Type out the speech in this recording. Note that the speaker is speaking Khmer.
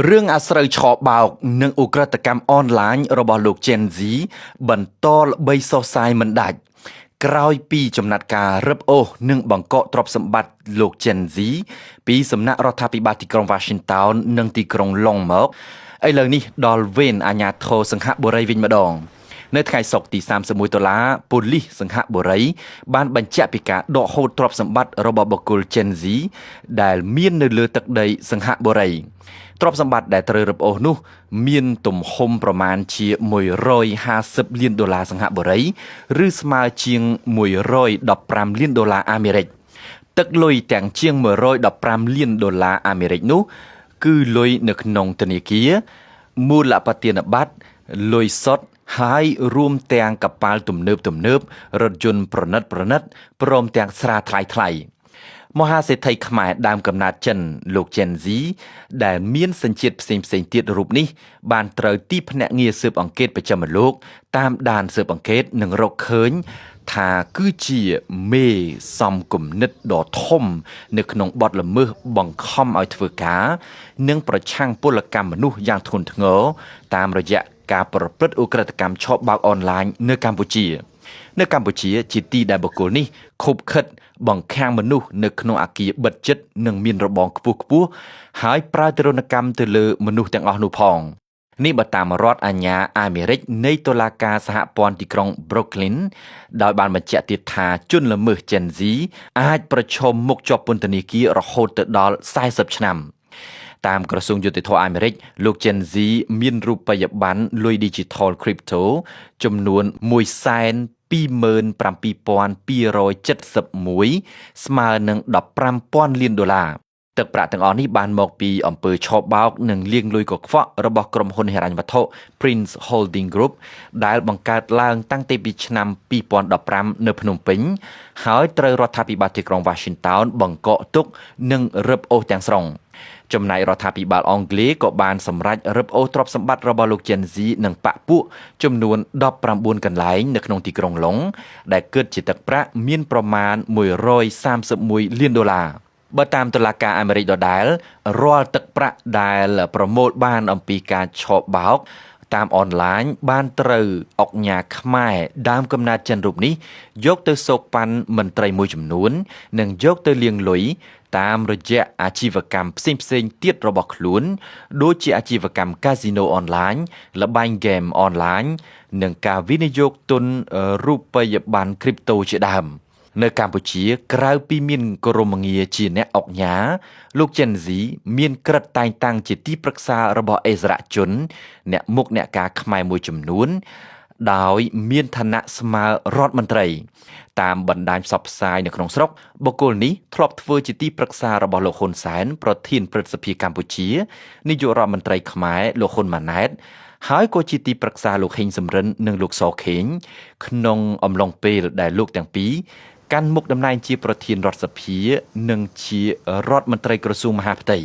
រឿងអាស្រូវឆបោកនិងឧក្រិដ្ឋកម្មអនឡាញរបស់លោក Gen Z បន្តល្បីសុសសាយមិនដាច់ក្រោយពីចំណាត់ការរឹបអូសនិងបង្កកទ្រព្យសម្បត្តិលោក Gen Z ពីសំណាក់រដ្ឋាភិបាលទីក្រុង Washington និងទីក្រុង Long មកឥឡូវនេះដល់វេនអាជ្ញាធរសង្ហបុរីវិញម្ដងនៅថ្ងៃសុក្រទី31 ប៉ូលីសសង្ហបុរីបានបញ្ជាក់ពីការដកហូតទ្រព្យសម្បត្តិរបស់បុគ្គល Gen Z ដែលមាននៅលើទឹកដីសង្ហបុរីទ្រព្យសម្បត្តិដែលត្រូវរឹបអូសនោះមានទំហំប្រមាណជា$150លានសង្ហបុរីឬស្មើជាង$115លានអាមេរិកទឹកលុយទាំងជាង$115លានអាមេរិកនោះគឺលុយនៅក្នុងធនាគារមូលបទានបត្រលុយសុទ្ធហើយរួមទាំងកប៉ាល់ទំនើបរថយន្តប្រណិតព្រមទាំងស្រាថ្លៃមហាសេដ្ឋីខ្មែរដើមកំណើតចិនលោក Gen Z ដែលមានសញ្ជាតិផ្សេងទៀតរូបនេះបានត្រូវទីភ្នាក់ងារស៊ើបអង្កេតបច្ចឹមលោកតាមដានស៊ើបអង្កេតនិងរកឃើញថាគឺជាមេសំគំនិតដ៏ធំនៅក្នុងបទល្មើសបង្ខំឲ្យធ្វើការនិងប្រឆាំងពលកម្មមនុស្សយ៉ាងធ្ងន់ធ្ងរតាមរយៈការប្រព្រឹត្តឧក្រិដ្ឋកម្មឆបោកអនឡាញនៅកម្ពុជាជាទីដែលបុគ្គលនេះខុបខិតបង្ខាំងមនុស្សនៅក្នុងអគារបិទជិតនិងមានរបងខ្ពស់ហើយប្រើទរណកម្មទៅលើមនុស្សទាំងអស់នោះផងនេះបើតាមរដ្ឋអាជ្ញាអាមេរិកនៃតុលាការសហព័ន្ធទីក្រុង Brooklyn ដោយបានបញ្ជាក់ទៀតថាជនល្មើស Gen Z អាចប្រឈមមុខជាប់ពន្ធនាគាររហូតទៅដល់40ឆ្នាំតាមក្រសួងយុតិធម៌អាមេរិកលោក Gen Z មានរូបិយប័ណ្ណលុយ Digital Crypto ចំនួន172,271 ស្មើនឹង$15,000 លានទឹកប្រាក់ទាំងអស់នេះបានមកពីអំពើឆបោកនិងលាងលុយកខ្វក់របស់ក្រុមហ៊ុនហិរញ្ញវត្ថុ Prince Holding Group ដែលបង្កើតឡើងតាំងពីឆ្នាំ2015នៅភ្នំពេញហើយត្រូវរដ្ឋាភិបាលទីក្រុង Washington បង្កកទុកនិងរឹបអូសទាំងស្រុងចំណែករដ្ឋាភិបាលអង់គ្លេសក៏បានសម្រេចរឹបអូសទ្រព្យសម្បត្តិរបស់លោក Gen Z និងបកពួកចំនួន19កន្លែងនៅក្នុងទីក្រុងឡុងដែលគិតជាទឹកប្រាក់មានប្រមាណ$131លានបើតាមតុលាការអាមេរិកដដែលរាល់ទឹកប្រាក់ដែលប្រមូលបានអំពីការឆបោកតាមអនឡាញបានត្រូវអង្គការខ្មែរដើមកំណើតចិនរូបនេះយកទៅសោកប៉ាន់មន្ត្រីមួយចំនួននិងយកទៅលាងលុយតាមរយៈអាជីវកម្មផ្សេងទៀតរបស់ខ្លួនដូចជាអាជីវកម្មកាស៊ីណូអនឡាញល្បែងហ្គេមអនឡាញនិងការវិនិយោគទុនរូបិយប័ណ្ណគ្រីបតូជាដើមនៅកម្ពុជាក្រៅពីមានគោរមងារជាអ្នកអង្គការលោក Gen Z មានក្រិតតែងតាំងជាទីប្រឹក្សារបស់អិសរាជជនអ្នកមុខអ្នកការខ្មែរមួយចំនួនដោយមានឋានៈស្មើរដ្ឋមន្ត្រីតាមបណ្ដាញផ្សព្វផ្សាយនៅក្នុងស្រុកបុគ្គលនេះធ្លាប់ធ្វើជាទីប្រឹក្សារបស់លោកហ៊ុនសែនប្រធានព្រឹទ្ធសភាកម្ពុជានាយករដ្ឋមន្ត្រីខ្មែរលោកហ៊ុនម៉ាណែតហើយក៏ជាទីប្រឹក្សាលោកហេងសំរិននិងលោកសខេងក្នុងអំឡុងពេលដែលលោកទាំងពីរកាន់មុខតំណែងជាប្រធានរដ្ឋសភានិងជារដ្ឋមន្ត្រីក្រសួងមហាផ្ទៃ